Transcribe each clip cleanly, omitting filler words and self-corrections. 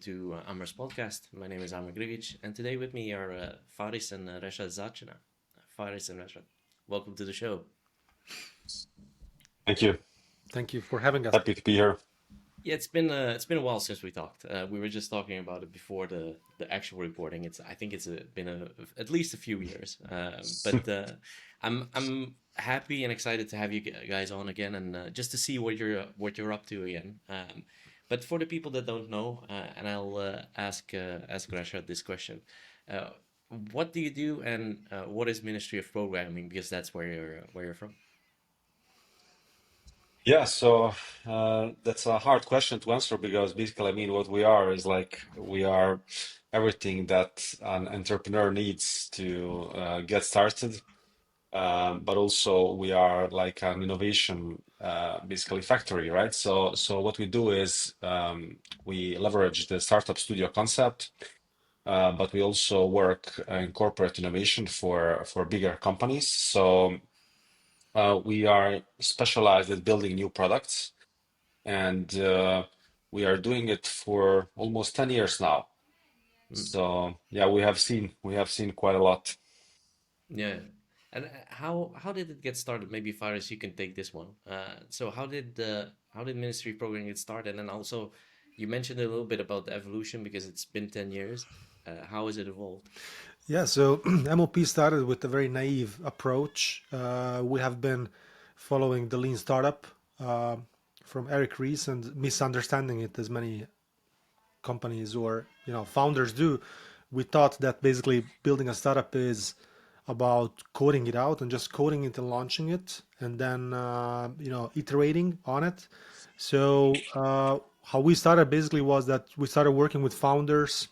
to Amer's podcast. My name is Amer, and today with me are Faris and Resad Zacina. Faris and Resad, welcome to the show. Thank you. Thank you for having us. Happy to be here. Yeah, it's been a while since we talked. We were just talking about it before the actual reporting. I think it's been at least a few years. But I'm happy and excited to have you guys on again, and just to see what you're up to again. But for the people that don't know, and I'll ask Rashad this question. Uh, what do you do, and what is Ministry of Programming? Because that's where you're from. Yeah, so that's a hard question to answer because basically, I mean, what we are is like we are everything that an entrepreneur needs to get started. But also we are like an innovation basically factory, right? So what we do is we leverage the startup studio concept, but we also work in corporate innovation for bigger companies. So we are specialized at building new products, and we are doing it for almost 10 years now. Mm. So yeah, we have seen quite a lot. Yeah. And how did it get started? Maybe Faris, you can take this one. So how did Ministry Program get started? And also, you mentioned a little bit about the evolution because it's been 10 years. How has it evolved? Yeah, so MOP started with a very naive approach. We have been following the lean startup uh, from Eric Ries and misunderstanding it as many companies or founders do. We thought that basically building a startup is about coding it out and just coding it and launching it, and then iterating on it. So how we started basically was that we started working with founders,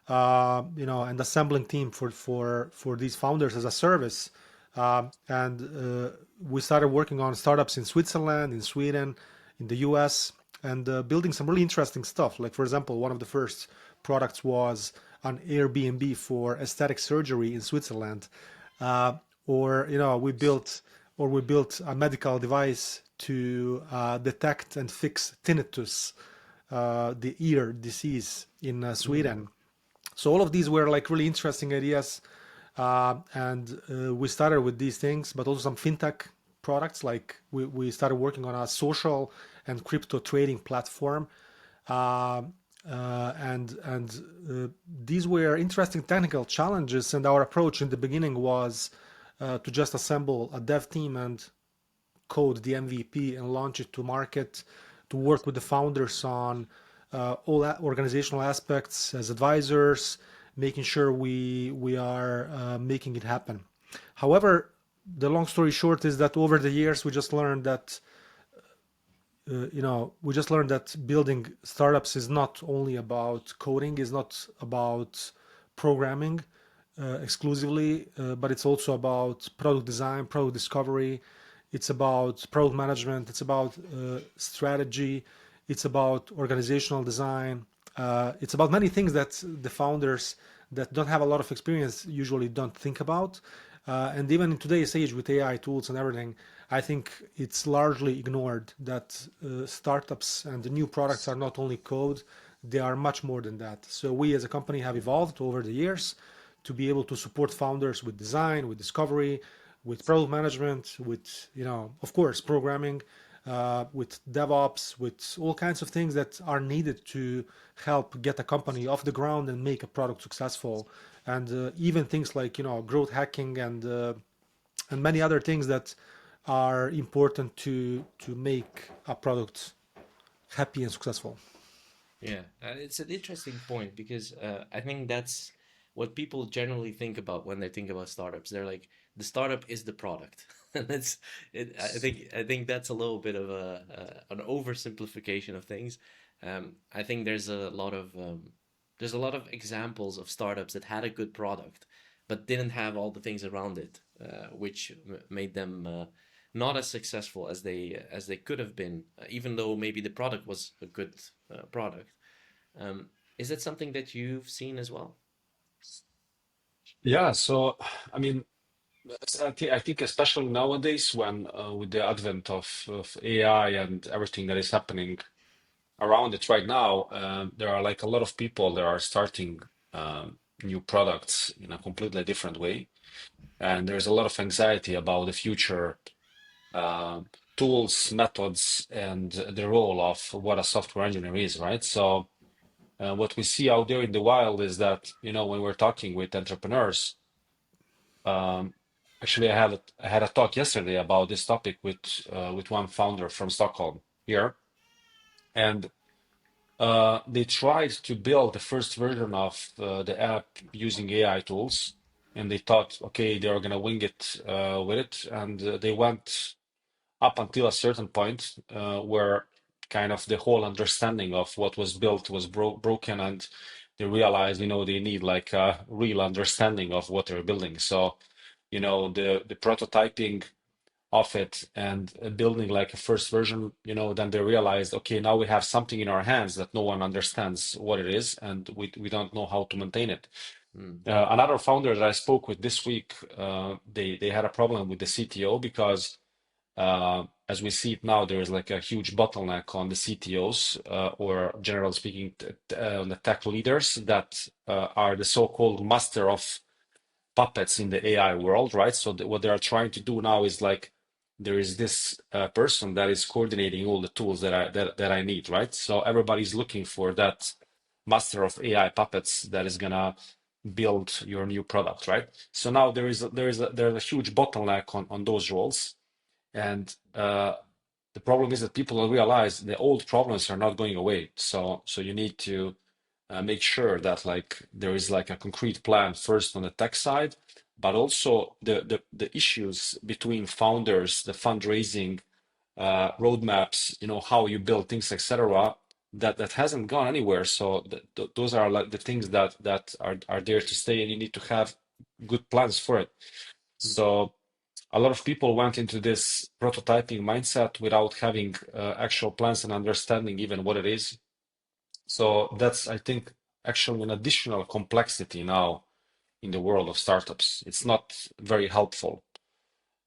and assembling team for these founders as a service. And we started working on startups in Switzerland, in Sweden, in the US, and building some really interesting stuff. Like, for example, one of the first products was an Airbnb for aesthetic surgery in Switzerland. Uh, or we built a medical device to detect and fix tinnitus, the ear disease in Mm. Sweden. So all of these were like really interesting ideas, and we started with these things, but also some fintech products. Like we started working on a social and crypto trading platform, uh, and these were interesting technical challenges. And our approach in the beginning was to just assemble a dev team and code the MVP and launch it to market, to work with the founders on all organizational aspects as advisors, making sure we are making it happen. However, the long story short is that over the years we just learned that building startups is not only about coding, is not about programming exclusively, but it's also about product design, product discovery. It's about product management. It's about strategy. It's about organizational design. It's about many things that the founders that don't have a lot of experience usually don't think about. And even in today's age with AI tools and everything, I think it's largely ignored that startups and the new products are not only code, they are much more than that. So we as a company have evolved over the years to be able to support founders with design, with discovery, with product management, with, of course, programming, with DevOps, with all kinds of things that are needed to help get a company off the ground and make a product successful. And even things like, growth hacking and many other things that are important to make a product happy and successful. Yeah, it's an interesting point because I think that's what people generally think about when they think about startups. They're like, the startup is the product, and it's it. I think that's a little bit of an oversimplification of things. I think there's a lot of examples of startups that had a good product, but didn't have all the things around it, which made them not as successful as they could have been, even though maybe the product was a good product. Um, is that something that you've seen as well? Yeah, so I mean, I think especially nowadays when with the advent of AI and everything that is happening, around it right now, there are like a lot of people that are starting new products in a completely different way, and there's a lot of anxiety about the future uh, tools, methods, and the role of what a software engineer is, right? So what we see out there in the wild is that, when we're talking with entrepreneurs, um, actually, I had a talk yesterday about this topic with one founder from Stockholm here, and they tried to build the first version of the app using AI tools, and they thought, okay, they're gonna wing it with it, and they went up until a certain point where kind of the whole understanding of what was built was broken, and they realized, they need like a real understanding of what they're building. So, the prototyping of it and building like a first version, then they realized, okay, now we have something in our hands that no one understands what it is, and we don't know how to maintain it. Mm. Another founder that I spoke with this week, they had a problem with the CTO because as we see it now, there is like a huge bottleneck on the CTOs, or generally speaking, on the tech leaders that are the so-called master of puppets in the AI world, right? So what they are trying to do now is like there is this person that is coordinating all the tools that I need, right? So everybody's looking for that master of AI puppets that is gonna build your new product, right? So now there's a huge bottleneck on those roles, and the problem is that people don't realize the old problems are not going away. So you need to make sure that like there is like a concrete plan first on the tech side, but also the issues between founders, the fundraising, roadmaps, how you build things, etc. That hasn't gone anywhere. So those are like the things that are there to stay, and you need to have good plans for it. Mm. So a lot of people went into this prototyping mindset without having actual plans and understanding even what it is. So that's, I think, actually an additional complexity now in the world of startups. It's not very helpful.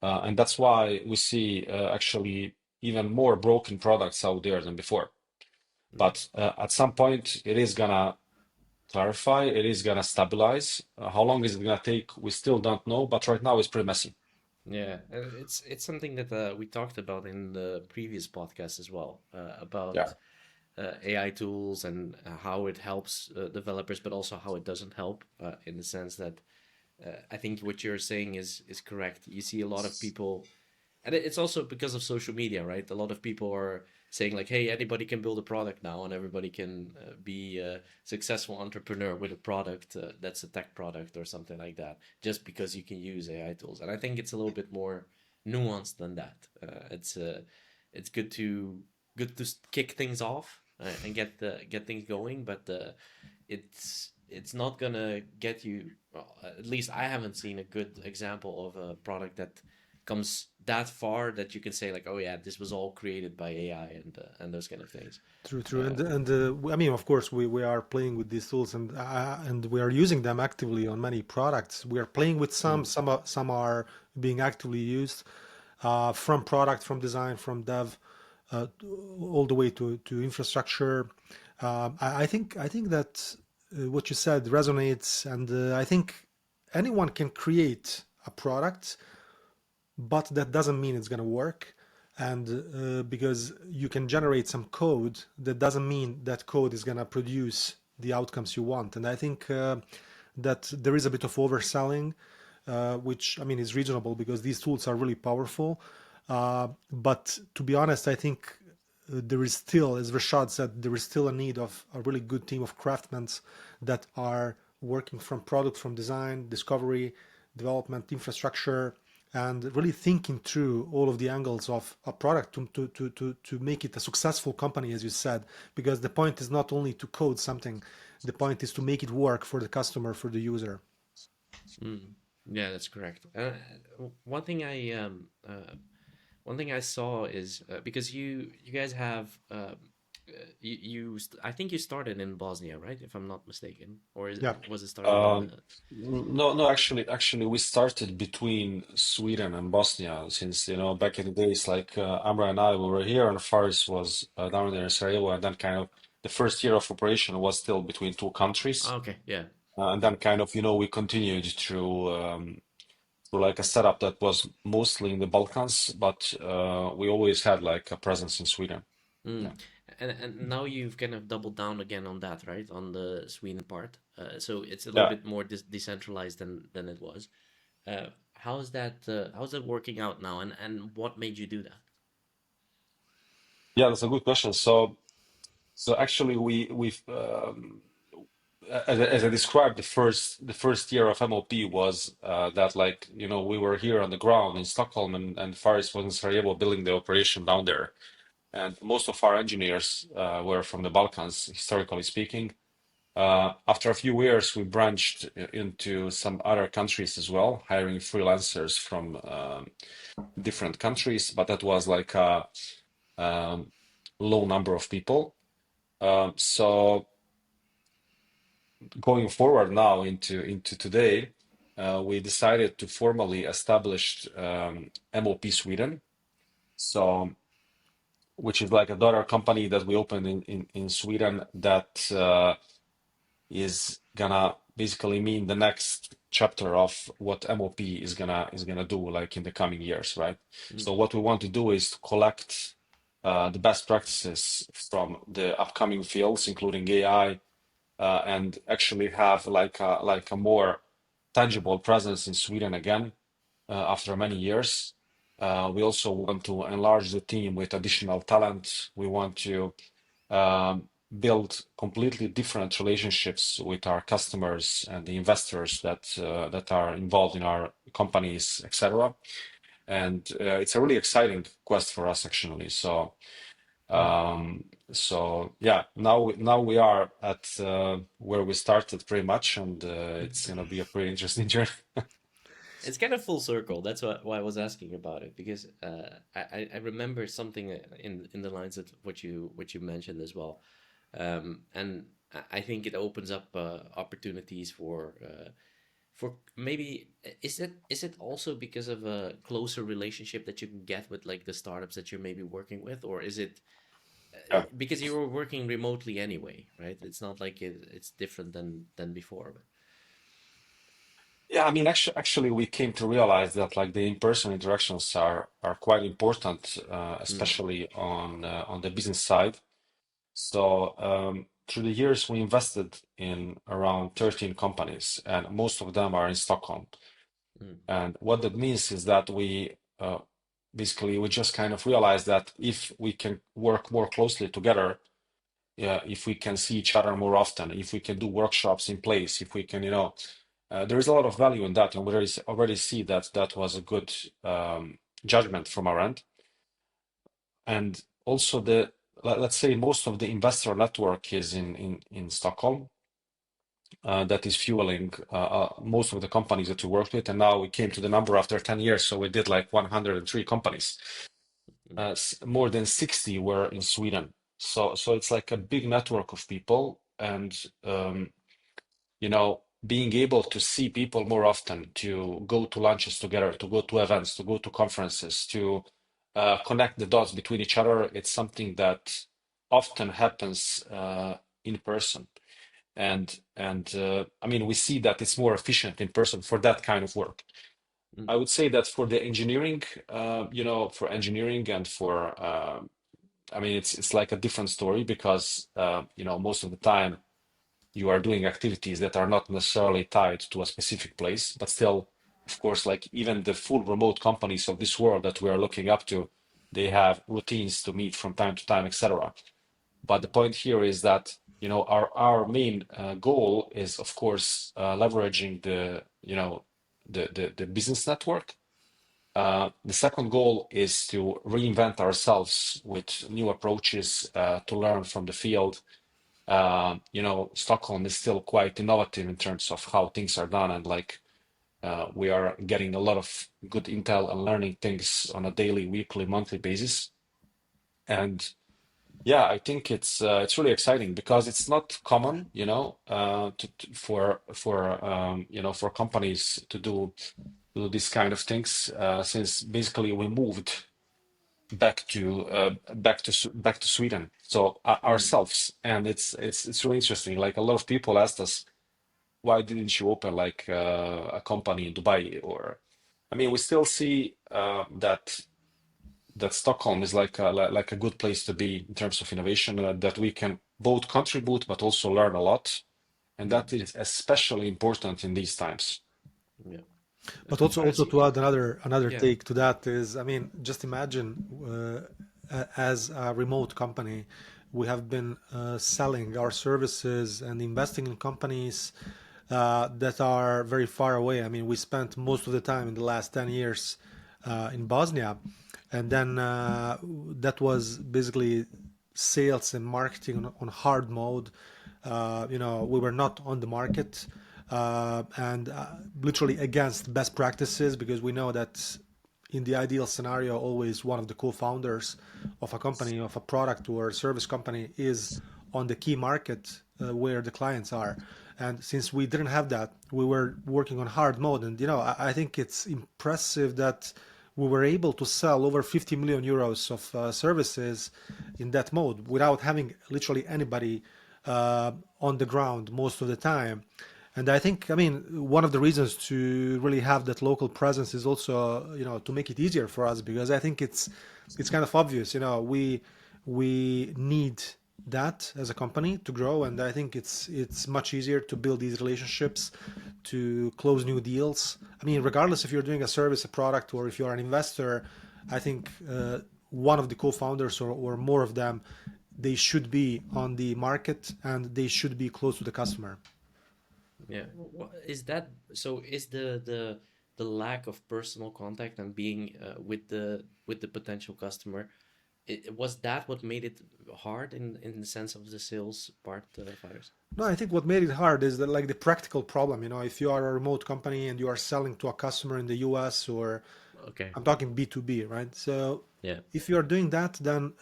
And that's why we see actually even more broken products out there than before. Mm. But at some point, it is gonna clarify, it is gonna stabilize. How long is it gonna take? We still don't know, but right now it's pretty messy. Yeah, it's something that we talked about in the previous podcast as well, Yeah. about AI tools and how it helps developers, but also how it doesn't help, in the sense that I think what you're saying is correct. You see a lot of people, and it's also because of social media, right? A lot of people are saying like, "Hey, anybody can build a product now, and everybody can be a successful entrepreneur with a product that's a tech product or something like that, just because you can use AI tools." And I think it's a little bit more nuanced than that. It's good to kick things off and get things going, but it's not gonna get you. Well, at least I haven't seen a good example of a product that comes that far that you can say like, oh yeah, this was all created by AI and those kind of things. True, true, Uh, I mean, of course, we are playing with these tools, and we are using them actively on many products. We are playing with some, mm, some are being actively used, from product, from design, from dev, all the way to infrastructure. I think that what you said resonates, and I think anyone can create a product, but that doesn't mean it's going to work. And because you can generate some code, that doesn't mean that code is going to produce the outcomes you want. And I think that there is a bit of overselling, which I mean is reasonable because these tools are really powerful. But to be honest, I think there is still, as Rashad said, there is still a need of a really good team of craftsmen that are working from product, from design, discovery, development, infrastructure, and really thinking through all of the angles of a product to make it a successful company, as you said, because the point is not only to code something, the point is to make it work for the customer, for the user. mm, yeah, that's correct. One thing one thing I saw is because you guys have I think you started in Bosnia, right? If I'm not mistaken, or Yeah. was it started in Um, no, no, actually, we started between Sweden and Bosnia since, back in the days, like Amra and I, we were here, and Faris was down there in Sarajevo, and then kind of the first year of operation was still between two countries, Okay, yeah. and then kind of, we continued through like a setup that was mostly in the Balkans, but we always had like a presence in Sweden. Mm. Yeah, And now you've kind of doubled down again on that, right? On the Sweden part. So it's a little yeah, bit more decentralized than it was. How's that working out now, and what made you do that? yeah. That's a good question. So actually, we've as I described, the first year of MOP was that, like, we were here on the ground in Stockholm, and Faris was in Sarajevo building the operation down there, and most of our engineers were from the Balkans, historically speaking. After a few years, we branched into some other countries as well, hiring freelancers from different countries, but that was like a um, low number of people. So going forward now into today, we decided to formally establish MOP Sweden. So, which is like a daughter company that we opened in Sweden that is gonna basically mean the next chapter of what MOP is gonna do like in the coming years, right? Mm, So what we want to do is to collect the best practices from the upcoming fields, including AI, and actually have like a more tangible presence in Sweden again after many years. We also want to enlarge the team with additional talent. We want to build completely different relationships with our customers and the investors that are involved in our companies, etc. And it's a really exciting quest for us, actually. mm. So yeah, now we are at where we started pretty much, and it's gonna be a pretty interesting journey. It's kind of full circle. That's why I was asking about it, because I remember something in the lines of what you mentioned as well, and I think it opens up opportunities for maybe is it also because of a closer relationship that you can get with like the startups that you're maybe working with, or is it Yeah. because you were working remotely anyway, right? It's not like it's different than before. Yeah, I mean, actually, we came to realize that like the in-person interactions are quite important, Mm, especially on the business side. So through the years, we invested in around 13 companies, and most of them are in Stockholm. mm, And what that means is that we just kind of realized that if we can work more closely together, yeah, if we can see each other more often, if we can do workshops in place, if we can, there is a lot of value in that, and we already see that that was a good judgment from our end. And also let's say most of the investor network is in Stockholm. That is fueling most of the companies that we worked with. And now we came to the number after 10 years. So we did like 103 companies. mm, More than 60 were in Sweden. So it's like a big network of people. And, being able to see people more often, to go to lunches together, to go to events, to go to conferences, to connect the dots between each other, it's something that often happens in person. And I mean, we see that it's more efficient in person for that kind of work. mm, I would say that for the engineering, for engineering and for, I mean, it's like a different story because, most of the time you are doing activities that are not necessarily tied to a specific place, but still, of course, like even the full remote companies of this world that we are looking up to, they have routines to meet from time to time, etc. But the point here is that our main goal is, of course, leveraging the business network. The second goal is to reinvent ourselves with new approaches to learn from the field. Stockholm is still quite innovative in terms of how things are done, and like we are getting a lot of good intel and learning things on a daily, weekly, monthly basis. And Yeah, I think it's really exciting because it's not common, for companies to do this kind of things, since basically we moved back to Sweden, so Mm, ourselves, and it's really interesting. Like a lot of people asked us, why didn't you open like a company in Dubai? Or, I mean, we still see that Stockholm is like a good place to be in terms of innovation, that we can both contribute but also learn a lot, and mm, that is especially important in these times. yeah. But also Faris, to add another yeah. take to that is, I mean, just imagine as a remote company, we have been selling our services and investing in companies that are very far away. I mean, we spent most of the time in the last 10 years in Bosnia, and then that was basically sales and marketing on hard mode. We were not on the market and literally against best practices, because we know that in the ideal scenario, always one of the co-founders of a company, of a product or service company, is on the key market where the clients are. And since we didn't have that, we were working on hard mode. And I think it's impressive that we were able to sell over 50 million euros of services in that mode without having literally anybody on the ground most of the time. And I think, I mean, one of the reasons to really have that local presence is also, to make it easier for us, because I think it's kind of obvious, we need that as a company to grow, and I think it's much easier to build these relationships, to close new deals. I mean, regardless if you're doing a service, a product, or if you're an investor, I think one of the co-founders or more of them, they should be on the market and they should be close to the customer. Yeah. Is that so? Is the lack of personal contact and being with the potential customer, was that what made it hard in the sense of the sales part, Faris? No, I think what made it hard is that, like, the practical problem. If you are a remote company and you are selling to a customer in the US, or Okay. I'm talking B2B, right? So Yeah. if you are doing that, then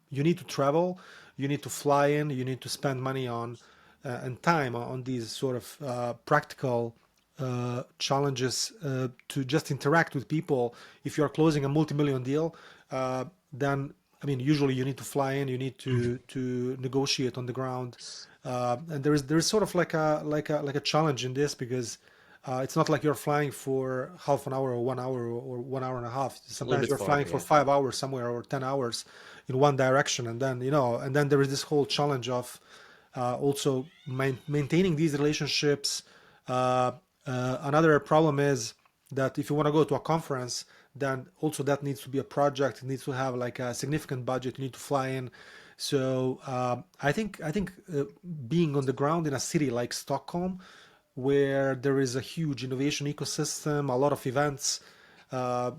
you need to travel, you need to fly in, you need to spend money on and time on these sort of practical challenges to just interact with people. If you are closing a multi-million deal, then I mean, usually you need to fly in, you need to negotiate on the ground, and there is sort of like a challenge in this, because it's not like you're flying for half an hour or 1 hour or 1 hour and a half. It's a little Sometimes bit you're far. flying for Yeah. 5 hours somewhere, or 10 hours in one direction, and then there is this whole challenge of also maintaining these relationships. Uh, Another problem is that if you want to go to a conference, then also that needs to be a project. It needs to have like a significant budget. You need to fly in. So I think being on the ground in a city like Stockholm, where there is a huge innovation ecosystem, a lot of events, uh,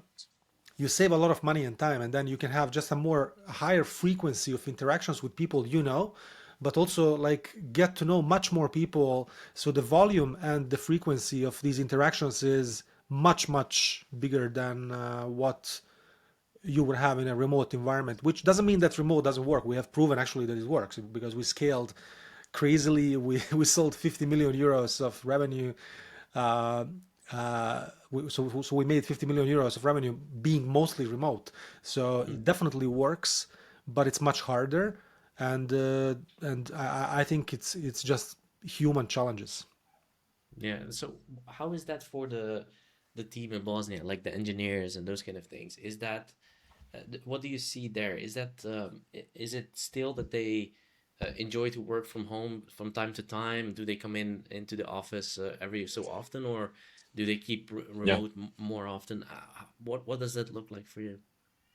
you save a lot of money and time, and then you can have just a more higher frequency of interactions with people, but also like get to know much more people. So the volume and the frequency of these interactions is much bigger than what you would have in a remote environment, which doesn't mean that remote doesn't work. We have proven actually that it works, because we scaled crazily. We sold 50 million euros of revenue. Uh, so we made 50 million euros of revenue being mostly remote. So Mm. it definitely works, but it's much harder. And I think it's just human challenges. Yeah. So how is that for the team in Bosnia, like the engineers and those kind of things? Is that what do you see there? Is that is it still that they enjoy to work from home from time to time? Do they come into the office every so often, or do they keep Yeah. remote more often? What does that look like for you?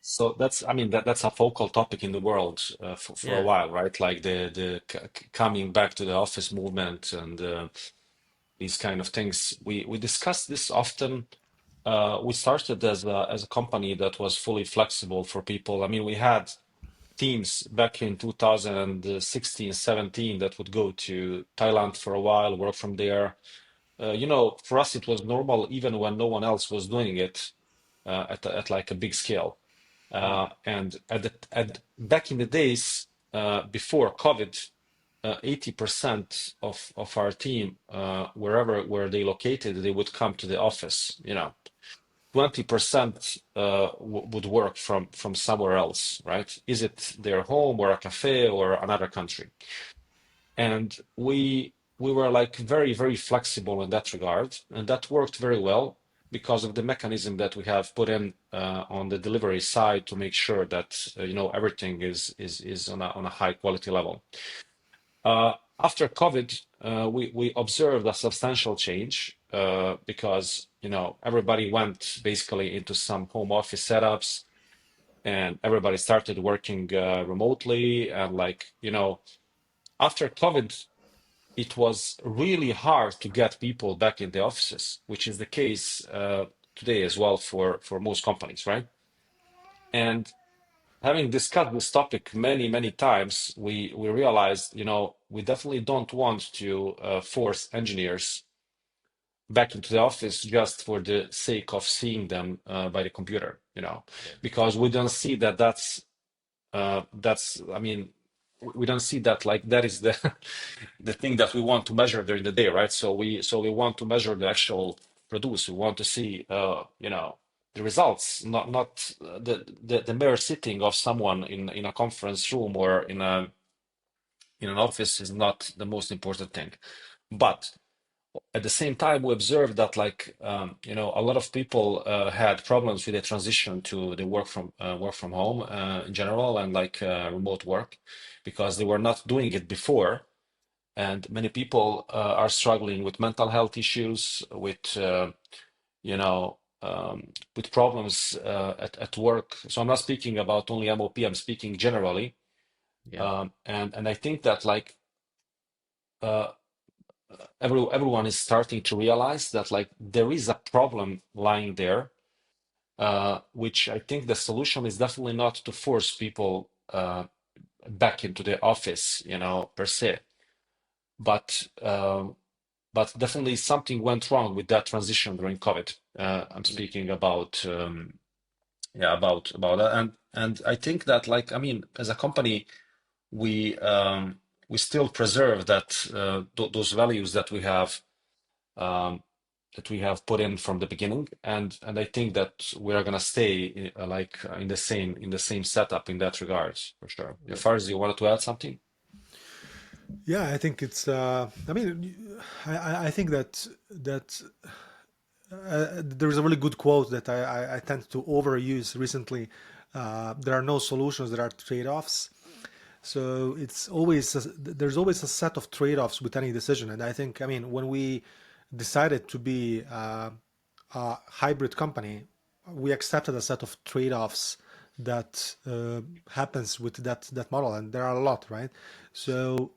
So I mean, that's a focal topic in the world for a Yeah. while, right? Like coming back to the office movement and these kind of things. We discuss this often. We started as a company that was fully flexible for people. I mean, we had teams back in 2016, 17 that would go to Thailand for a while, work from there. For us, it was normal even when no one else was doing it at like a big scale. And back in the days before COVID, 80% of our team, wherever where they located, they would come to the office. 20% would work from somewhere else, right? Is it their home or a cafe or another country? And we were like very, very flexible in that regard, and that worked very well because of the mechanism that we have put in on the delivery side to make sure that everything is on a high quality level. After COVID, we observed a substantial change because everybody went basically into some home office setups, and everybody started working remotely, and after COVID, it was really hard to get people back in the offices, which is the case today as well for most companies, right? And having discussed this topic many, many times, we realized, we definitely don't want to force engineers back into the office just for the sake of seeing them by the computer, Yeah. because we don't see I mean, we don't see that like that is the the thing that we want to measure during the day, right? So we want to measure the actual produce. We want to see the results, not the mere sitting of someone in a conference room or in an office is not the most important thing. But at the same time, we observed that a lot of people had problems with the transition to the work from home in general, and remote work, because they were not doing it before. And many people are struggling with mental health issues, with problems at work. So I'm not speaking about only MOP, I'm speaking generally. Yeah. And I think that uh, everyone is starting to realize that there is a problem lying there, which I think the solution is definitely not to force people back into the office, per se, but definitely something went wrong with that transition during COVID. I'm speaking about about that, and I think that I mean, as a company, we still preserve that those values that we have put in from the beginning, and I think that we are gonna stay in the same setup in that regard for sure. Yeah. Faris, you wanted to add something? Yeah, I think it's. I mean, I think that there is a really good quote that I tend to overuse recently. There are no solutions, there are trade-offs. So there's always a set of trade-offs with any decision. And I think, I mean, when we decided to be a hybrid company, we accepted a set of trade-offs that happens with that model, and there are a lot, right? So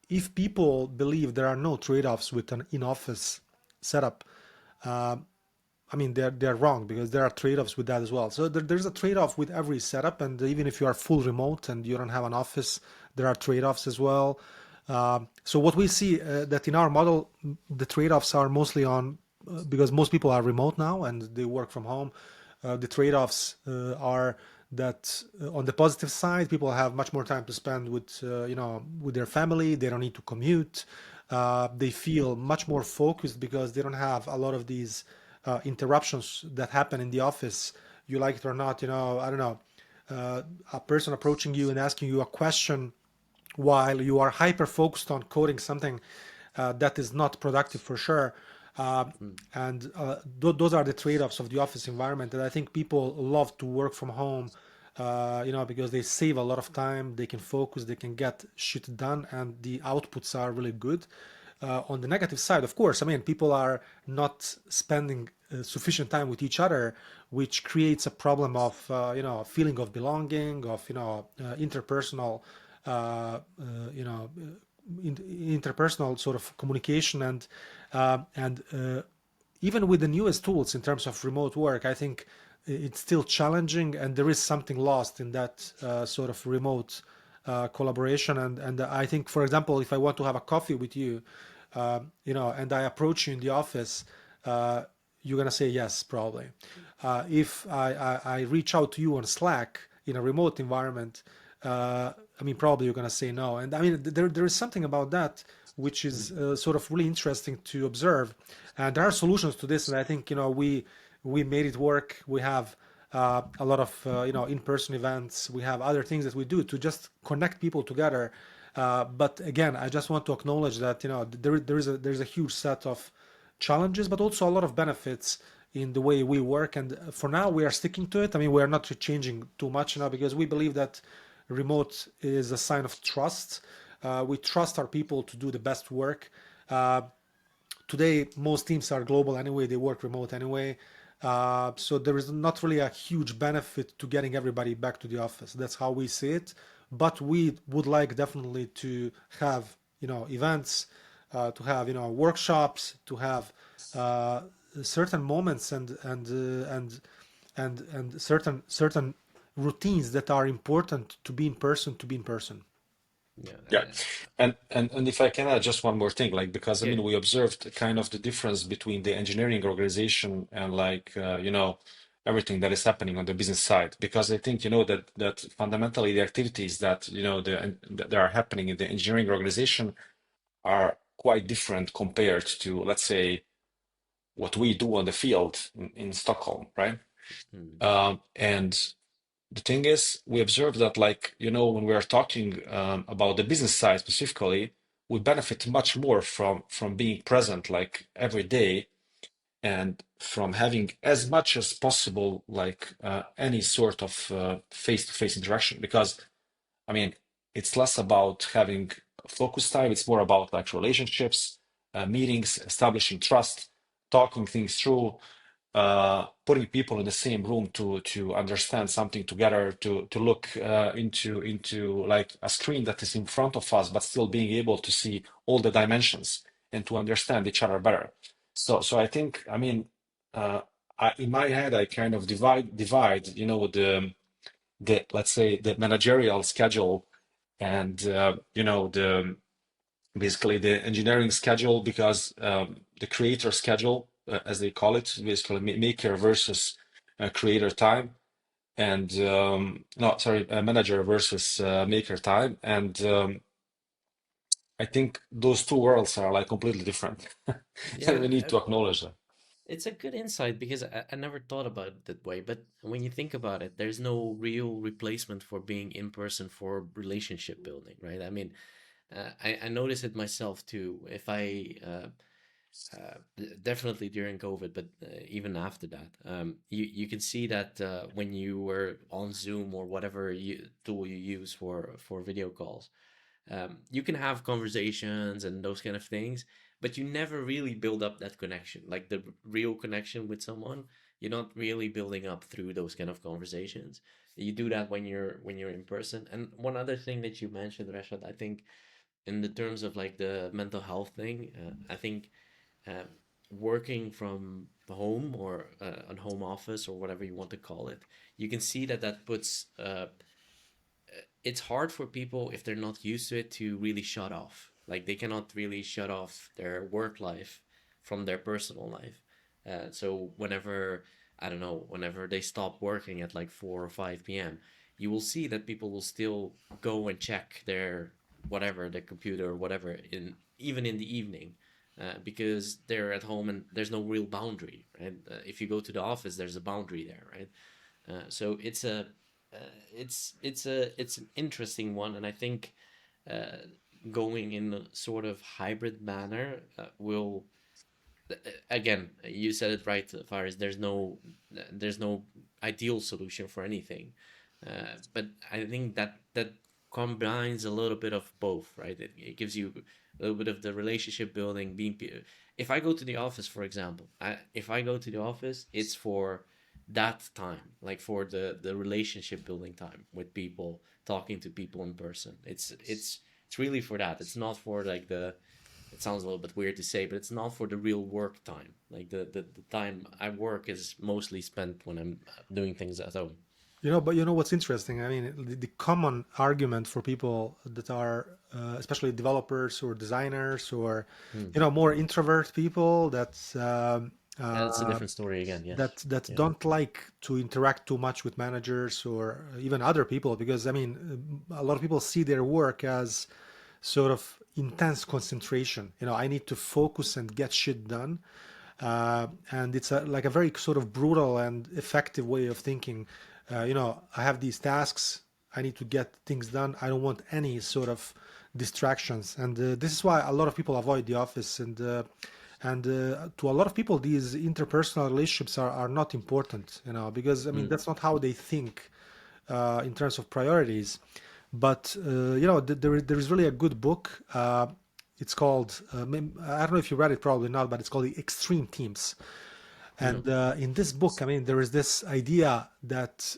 if people believe there are no trade-offs with an in-office setup, uh, I mean, they're wrong, because there are trade-offs with that as well. So there's a trade-off with every setup, and even if you are full remote and you don't have an office, there are trade-offs as well. So what we see that in our model, the trade-offs are mostly on because most people are remote now and they work from home. The trade-offs are that on the positive side, people have much more time to spend with with their family. They don't need to commute. They feel much more focused because they don't have a lot of these interruptions that happen in the office. You like it or not, I don't know, a person approaching you and asking you a question while you are hyper focused on coding something that is not productive for sure. Mm. And those are the trade-offs of the office environment. And I think people love to work from home, because they save a lot of time, they can focus, they can get shit done, and the outputs are really good. On the negative side, of course, I mean, people are not spending sufficient time with each other, which creates a problem of, feeling of belonging, of, interpersonal, uh, uh, you know, interpersonal sort of communication, and even with the newest tools in terms of remote work, I think it's still challenging, and there is something lost in that sort of remote collaboration. And I think, for example, if I want to have a coffee with you, and I approach you in the office, uh, you're gonna say yes, probably. If I reach out to you on Slack in a remote environment, I mean, probably you're gonna say no. And I mean, there is something about that which is sort of really interesting to observe. And there are solutions to this, and I think we made it work. We have a lot of in-person events. We have other things that we do to just connect people together. But again, I just want to acknowledge that there's a huge set of challenges, but also a lot of benefits in the way we work. And for now, we are sticking to it. I mean, we are not changing too much now because we believe that remote is a sign of trust. We trust our people to do the best work. Uh, Today, most teams are global anyway, they work remote anyway. So there is not really a huge benefit to getting everybody back to the office. That's how we see it. But we would like definitely to have, events, to have, workshops, to have uh, certain moments and certain routines that are important to be in person, to be in person. Yeah, Yeah, and if I can add just one more thing, like because I yeah, mean we observed kind of the difference between the engineering organization and like everything that is happening on the business side. Because I think that fundamentally the activities that that are happening in the engineering organization are quite different compared to, let's say, what we do on the field in Stockholm, right? mm, And the thing is, we observe that, like, when we are talking about the business side specifically, we benefit much more from being present, like, every day, and from having as much as possible, like, any sort of face-to-face interaction. Because, I mean, it's less about having focus time, it's more about like relationships, meetings, establishing trust, talking things through, putting people in the same room to understand something together, to look into like a screen that is in front of us, but still being able to see all the dimensions and to understand each other better. So I think, I mean, uh, in my head, I kind of divide, the let's say the managerial schedule and the basically the engineering schedule, because the creator schedule, as they call it, basically maker versus creator time, and no, sorry, manager versus maker time, and I think those two worlds are like completely different, and yeah. we need to acknowledge that. It's a good insight because I never thought about it that way. But when you think about it, there's no real replacement for being in person for relationship building, right? I mean, I notice it myself too. If I definitely during COVID, but even after that, you can see that when you were on Zoom or whatever tool you use for video calls, you can have conversations and those kind of things, but you never really build up that connection, like the real connection with someone. You're not really building up through those kind of conversations. You do that when you're in person. And one other thing that you mentioned, Rashad, I think in the terms of like the mental health thing, I think uh, working from home or on home office or whatever you want to call it, you can see that that puts it's hard for people if they're not used to it to really shut off. Like they cannot really shut off their work life from their personal life. So whenever I don't know, whenever they stop working at like 4 or 5 p.m., you will see that people will still go and check their whatever, their computer or whatever, in even in the evening, because they're at home and there's no real boundary, right? If you go to the office, there's a boundary there, right? So it's an interesting one, and I think uh, going in a sort of hybrid manner will again. You said it right, Faris. There's no ideal solution for anything, but I think that combines a little bit of both, right? It gives you a little bit of the relationship building. If I go to the office, for example, if I go to the office, it's for that time, like for the relationship building time with people, talking to people in person. It's really for that. It's not for like the it sounds a little bit weird to say, but it's not for the real work time. Like the time I work is mostly spent when I'm doing things at home. But what's interesting? I mean, the common argument for people that are, especially developers or designers or, Hmm. more introvert people that That's a different story again. Yes. that Yeah. don't like to interact too much with managers or even other people, because I mean, a lot of people see their work as sort of intense concentration. I need to focus and get shit done. And it's like a very sort of brutal and effective way of thinking. I have these tasks, I need to get things done, I don't want any sort of distractions. And this is why a lot of people avoid the office. And to a lot of people, these interpersonal relationships are not important, because I mean, Mm. that's not how they think in terms of priorities. But there is really a good book. It's called, I don't know if you read it, probably not, but it's called The Extreme Teams. No. And in this book, I mean, there is this idea that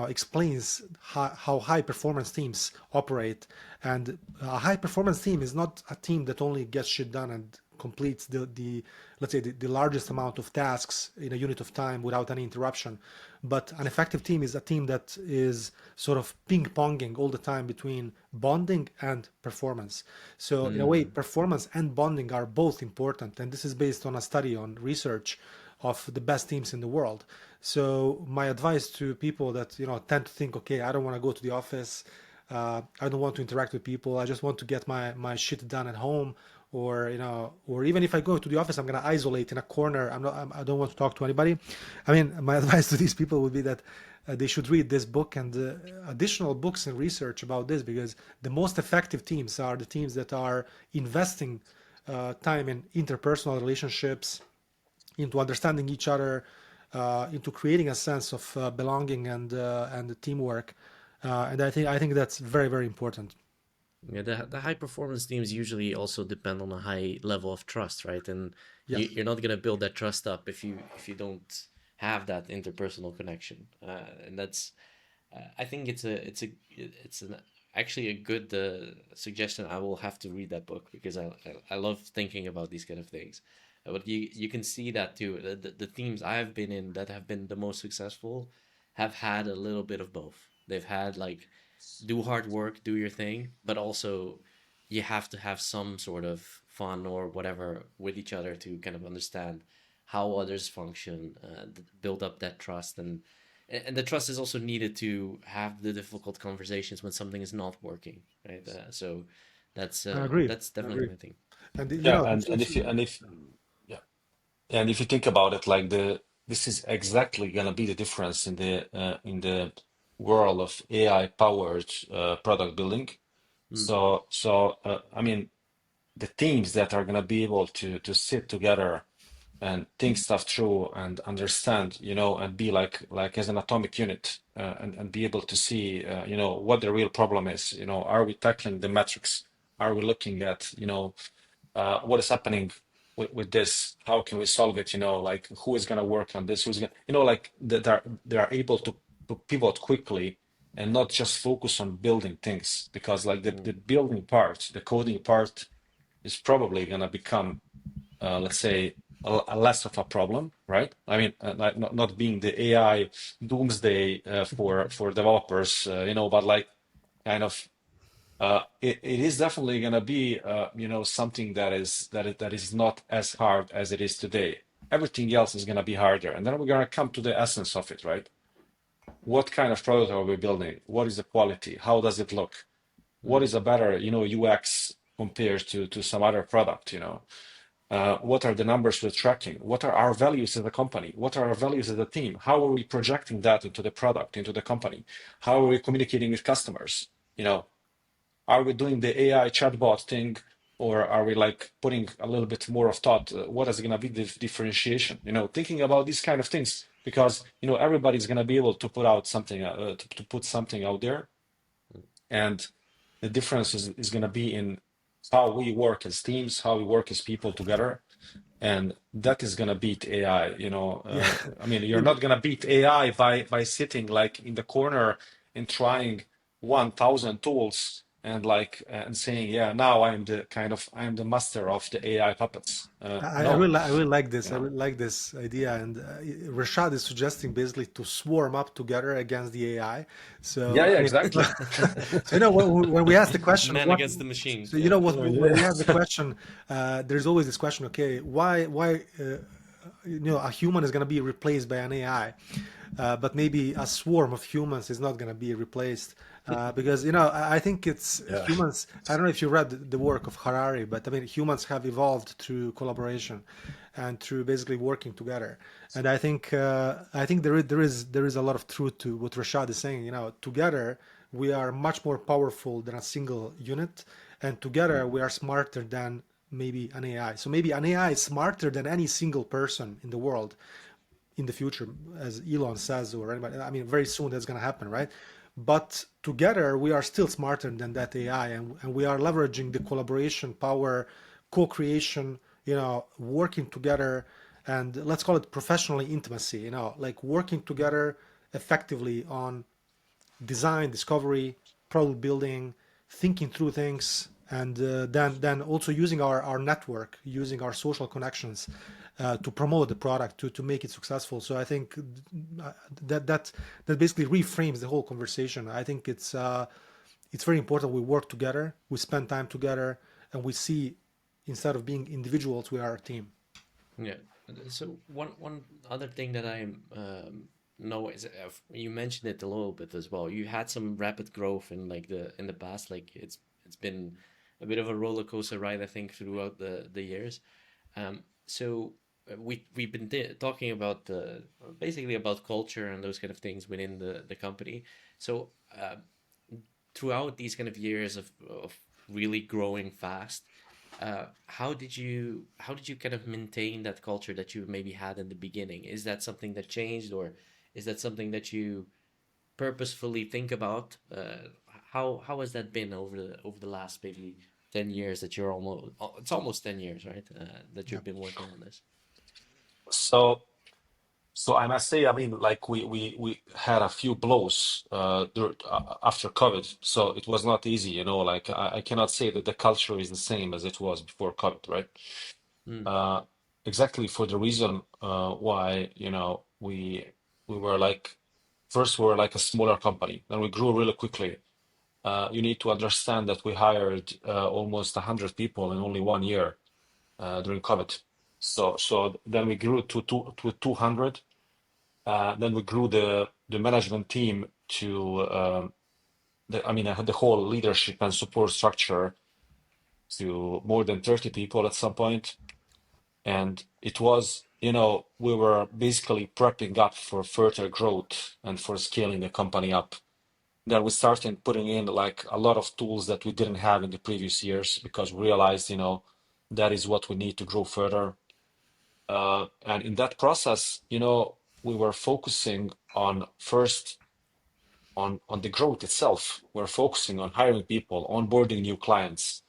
explains how high performance teams operate. And a high performance team is not a team that only gets shit done and completes the let's say the largest amount of tasks in a unit of time without any interruption. But an effective team is a team that is sort of ping ponging all the time between bonding and performance. So in a way, Mm. performance and bonding are both important, and this is based on a study on research of the best teams in the world. So my advice to people that tend to think, okay, I don't want to go to the office, I don't want to interact with people, I just want to get my shit done at home, or or even if I go to the office, I'm gonna isolate in a corner. I don't want to talk to anybody. I mean, my advice to these people would be that they should read this book and additional books and research about this, because the most effective teams are the teams that are investing time in interpersonal relationships, into understanding each other, into creating a sense of belonging and teamwork. And I think that's very, very important. Yeah, the high performance teams usually also depend on a high level of trust, right? And Yes, you're not gonna build that trust up if you don't have that interpersonal connection. And that's I think it's an actually a good suggestion. I will have to read that book because I love thinking about these kind of things. But you can see that too. The teams I have been in that have been the most successful have had a little bit of both. They've had like do hard work, do your thing, but also you have to have some sort of fun or whatever with each other to kind of understand how others function, build up that trust, and the trust is also needed to have the difficult conversations when something is not working, right? So I agree. that's I definitely agree. my thing. And Yeah, and if if you and if yeah, and if you think about it, like this is exactly gonna be the difference in the world of AI powered product building. Mm, So I mean, the teams that are gonna be able to sit together and think stuff through and understand, and be like as an atomic unit, and be able to see, what the real problem is. Are we tackling the metrics? Are we looking at, what is happening with this? How can we solve it? Like who is going to work on this? Who's going, like that they are able to pivot quickly and not just focus on building things, because like the mm, building part, the coding part is probably going to become, let's say, a less of a problem, right? I mean, like not being the AI doomsday for developers, but like kind of it is definitely going to be something that is not as hard as it is today. Everything else is going to be harder, and then we're going to come to the essence of it, right? What kind of product are we building? What is the quality? How does it look? What mm, is a better UX compared to some other product? What are the numbers we're tracking? What are our values as a company? What are our values as a team? How are we projecting that into the product, into the company? How are we communicating with customers? Are we doing the AI chatbot thing, or are we like putting a little bit more of thought? What is going to be the differentiation? Thinking about these kind of things, because everybody's going to be able to put out something, to put something out there, and the difference is going to be in how we work as teams, how we work as people together, and that is going to beat AI. yeah, I mean, you're not going to beat AI by sitting like in the corner and trying 1,000 tools and like and saying, yeah, now I'm the master of the AI puppets. No, I really like this. you I know. really like this idea. And Rashad is suggesting basically to swarm up together against the AI. Yeah, So yeah, I mean, exactly. so when we ask the question, man what? against the machine. So Yeah. what Yeah, when yeah. we ask the question, there's always this question. Okay, why a human is going to be replaced by an AI, but maybe a swarm of humans is not going to be replaced, because I think it's Yeah. humans. I don't know if you read the work of Harari, but I mean humans have evolved through collaboration and through basically working together. And I think there is a lot of truth to what Rashad is saying. Together we are much more powerful than a single unit, and together we are smarter than maybe an AI. So maybe an AI is smarter than any single person in the world in the future, as Elon says, or anybody. I mean, very soon that's going to happen, right? But together we are still smarter than that AI, and we are leveraging the collaboration power, co-creation, working together, and let's call it professionally intimacy, like working together effectively on design, discovery, product building, thinking through things, and then also using our network, using our social connections to promote the product, to make it successful. So I think that basically reframes the whole conversation. I think it's very important we work together, we spend time together, and we see, instead of being individuals, we are a team. Yeah. So one other thing that I know is, you mentioned it a little bit as well. You had some rapid growth in like in the past. Like it's been a bit of a roller coaster ride, I think, throughout the years. So we've been talking about basically about culture and those kind of things within the company. So throughout these kind of years of really growing fast, how did you kind of maintain that culture that you maybe had in the beginning? Is that something that changed, or is that something that you purposefully think about? How has that been over the last maybe 10 years that you're almost, it's almost 10 years, right? That Yeah. you've been working on this. So So I must say, I mean, like we had a few blows after COVID, so it was not easy, Like I cannot say that the culture is the same as it was before COVID, right? Mm, Uh, exactly for the reason why, we were like first we were like a smaller company, then we grew really quickly. You need to understand that we hired almost 100 people in only 1 year during COVID. So then we grew to 200. Then we grew the management team to I had the whole leadership and support structure to more than 30 people at some point. And it was, we were basically prepping up for further growth and for scaling the company up. Then we started putting in like a lot of tools that we didn't have in the previous years because we realized, that is what we need to grow further. And in that process, we were focusing on first on the growth itself. We're focusing on hiring people, onboarding new clients,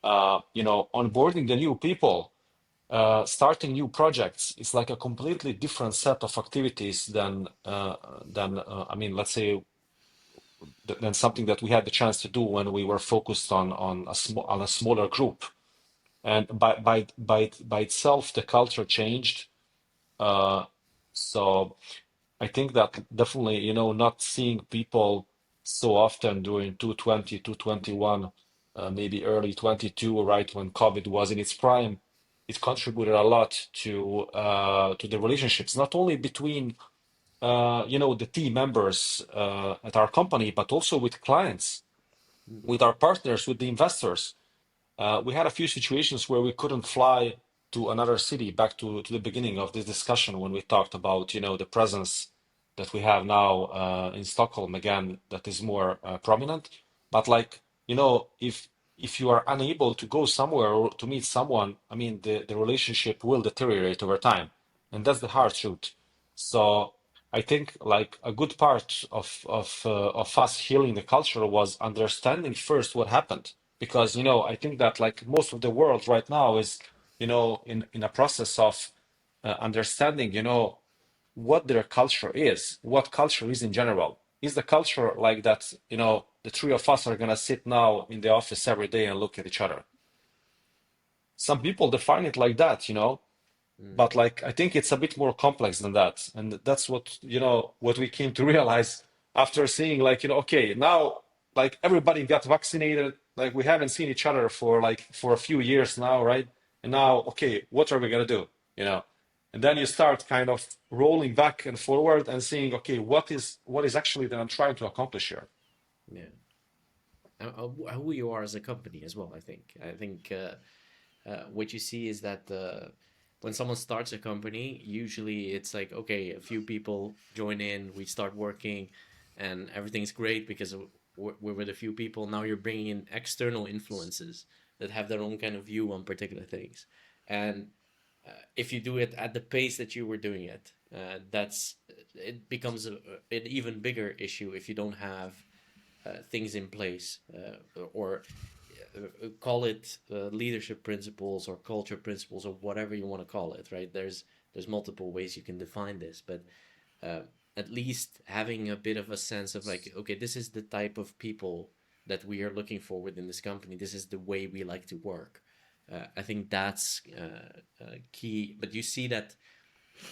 onboarding the new people, starting new projects. It's like a completely different set of activities than let's say, than something that we had the chance to do when we were focused on a smaller group. And by itself, the culture changed. So I think that definitely, not seeing people so often during 220, 221, maybe early 22, right when COVID was in its prime, it contributed a lot to the relationships, not only between the team members at our company, but also with clients, mm, with our partners, with the investors. We had a few situations where we couldn't fly to another city, back to the beginning of this discussion when we talked about, the presence that we have now in Stockholm again, that is more prominent. But like, if you are unable to go somewhere or to meet someone, I mean, the relationship will deteriorate over time. And that's the hard truth. So I think like a good part of us healing the culture was understanding first what happened, because I think that like most of the world right now is in a process of understanding what their culture is, what culture is in general. Is the culture like that, the three of us are going to sit now in the office every day and look at each other? Some people define it like that, mm. but like I think it's a bit more complex than that. And that's what we came to realize after seeing like, okay, now like everybody got vaccinated, like we haven't seen each other for a few years now, right? And now, okay, what are we gonna do, you know And then you start kind of rolling back and forward and seeing, okay, what is actually that I'm trying to accomplish here. Yeah. Who you are as a company as well. I think what you see is that when someone starts a company, usually it's like, okay, a few people join in, we start working, and everything's great because we're with a few people. Now you're bringing in external influences that have their own kind of view on particular things, and if you do it at the pace that you were doing it, that's it becomes an even bigger issue if you don't have things in place, or call it leadership principles or culture principles or whatever you want to call it, right? There's multiple ways you can define this, but uh, at least having a bit of a sense of like, okay, this is the type of people that we are looking for within this company. This is the way we like to work. I think that's key. But you see that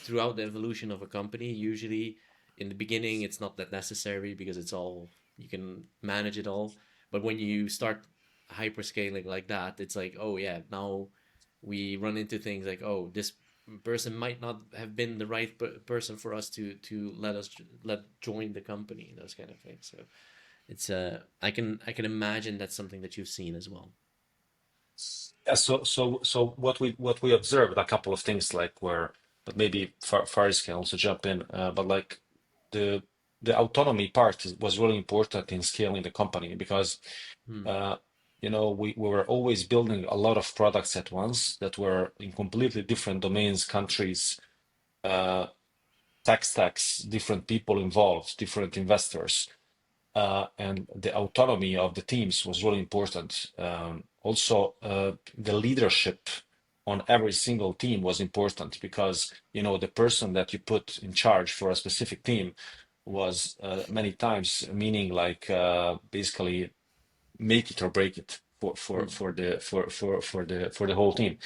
throughout the evolution of a company, usually in the beginning, it's not that necessary because it's all, you can manage it all. But when you start hyperscaling like that, it's like, oh yeah, now we run into things like, oh, this person might not have been the right person for us to let join the company, those kind of things. So it's I can imagine that's something that you've seen as well. Yeah, so what we observed a couple of things like where, but maybe Faris can also jump in. But like the the autonomy part was really important in scaling the company because Hmm. uh, we were always building a lot of products at once that were in completely different domains, countries, uh, tech stacks, different people involved, different investors, and the autonomy of the teams was really important. Also, the leadership on every single team was important because the person that you put in charge for a specific team was many times meaning like basically make it or break it Hmm. for the whole team.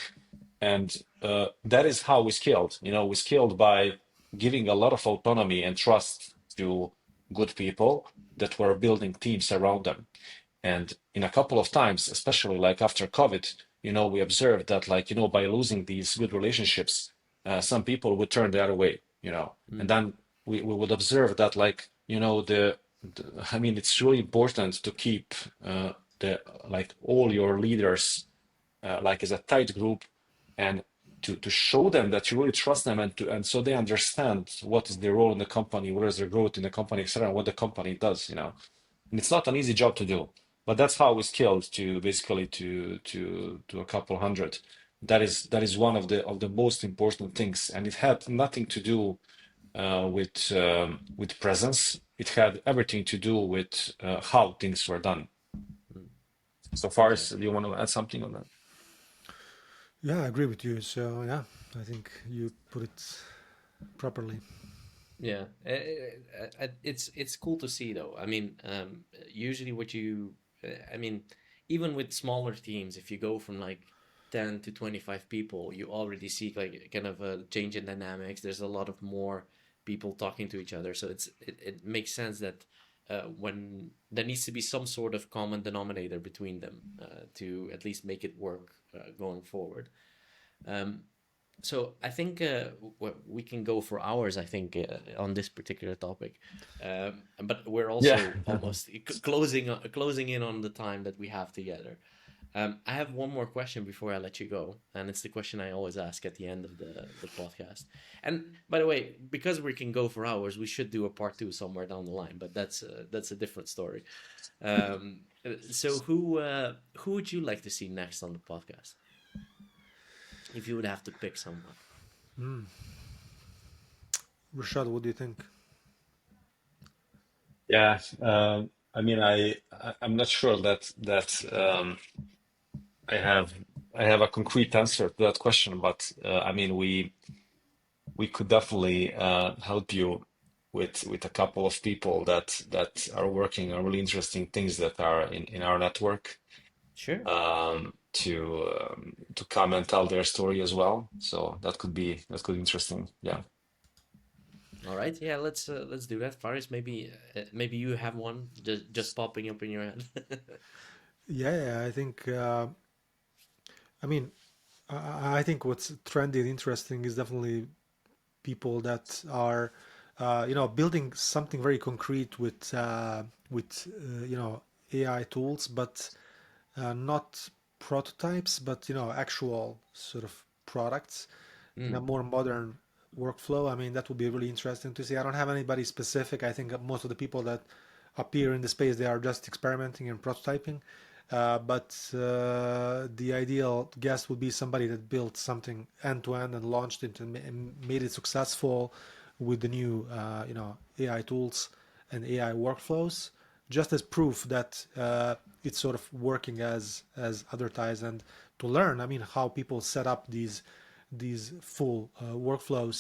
And that is how we scaled. We scaled by giving a lot of autonomy and trust to good people that were building teams around them. And in a couple of times, especially like after COVID, we observed that like, by losing these good relationships, some people would turn the other way, and Hmm. then we would observe that like, I mean, it's really important to keep the like all your leaders like as a tight group and to show them that you really trust them and so they understand what is their role in the company, what is their growth in the company, etc., and what the company does, and it's not an easy job to do, but that's how we scaled to basically to a couple hundred. That is one of the most important things, and it had nothing to do with presence. It had everything to do with how things were done. Hmm. So far Okay. as, do you want to add something on that? Yeah, I agree with you. So yeah, I think you put it properly. Yeah, it's cool to see though. I mean, usually I mean, even with smaller teams, if you go from like 10 to 25 people, you already see like kind of a change in dynamics. There's a lot of more people talking to each other, so it makes sense that when there needs to be some sort of common denominator between them to at least make it work going forward. Um, so I think we can go for hours. I think on this particular topic, but we're Yeah. also almost closing in on the time that we have together. I have one more question before I let you go, and it's the question I always ask at the end of the podcast. And by the way, because we can go for hours, we should do a part two somewhere down the line. But that's a different story. So who would you like to see next on the podcast if you would have to pick someone? Rashad, what do you think? Yeah, I mean, I'm not sure that I have I have a concrete answer to that question, but I mean, we could definitely help you with a couple of people that are working on really interesting things that are in our network, Sure. to come and tell their story as well. So that could be interesting. Yeah. All right. Yeah, let's do that. Faris, maybe you have one just popping up in your head. Yeah, I think. I mean, I think what's trendy and interesting is definitely people that are building something very concrete with AI tools, but not prototypes, but actual sort of products in a Mm. more modern workflow. I mean, that would be really interesting to see. I don't have anybody specific. I think most of the people that appear in the space, they are just experimenting and prototyping. But the ideal guest would be somebody that built something end to end and launched it and made it successful with the new, AI tools and AI workflows, just as proof that it's sort of working as advertised, and to learn, I mean, how people set up these full workflows.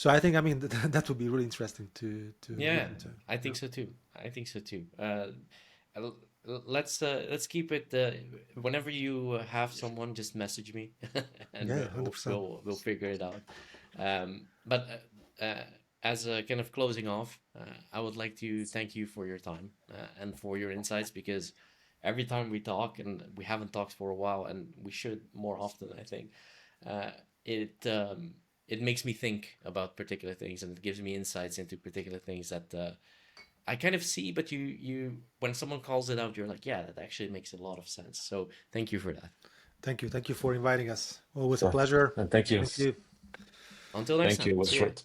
So I think, I mean, that would be really interesting to look Yeah, into. I Yeah, think so too. I think so too. Let's keep it. Whenever you have someone, just message me, and yeah, 100%. we'll figure it out. But as a kind of closing off, I would like to thank you for your time and for your insights, because every time we talk, and we haven't talked for a while, and we should more often, I think, uh, it makes me think about particular things, and it gives me insights into particular things that I kind of see, but you when someone calls it out, you're like, yeah, that actually makes a lot of sense. So thank you for that. Thank you for inviting us. Always a So, pleasure. and thank you. Thank you. Until next Thank you. time. It was See ya. short.